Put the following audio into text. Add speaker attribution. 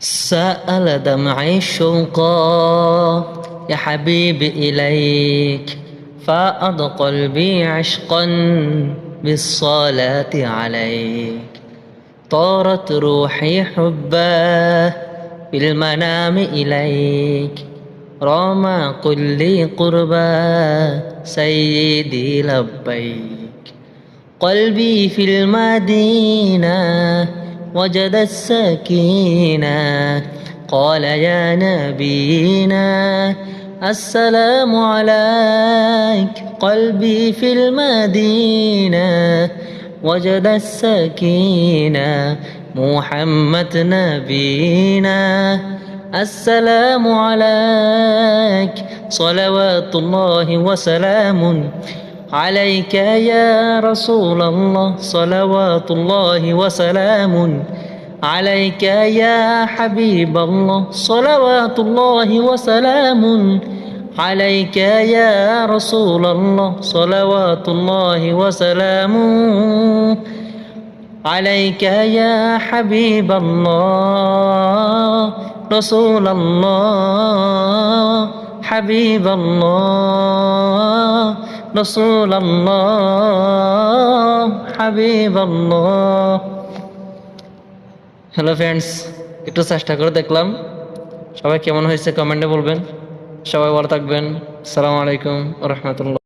Speaker 1: سأل دمعي الشوقا يا حبيبي إليك، فأض قلبي عشقا بالصلاة عليك. طارت روحي حبا في المنام إليك، رام كل قربا سيدي لبيك. قلبي في المدينة وجد السكينة، قال يا نبينا السلام عليك. قلبي في المدينة وجد السكينة، محمد نبينا السلام عليك. صلوات الله وسلام عليك يا رسول الله، صلوات الله وسلام عليك يا حبيب الله، صلوات الله وسلام عليك يا رسول الله، صلوات الله وسلام عليك يا حبيب الله، رسول الله، حبيب الله، رسول الله، حبيب الله। Hello friends, একটু চেষ্টা করে দেখলাম। সবাই কেমন হয়েছে কমেন্টে বলবেন। সবাই ভালো থাকবেন। আসসালামু আলাইকুম ওয়া রাহমাতুল্লাহ।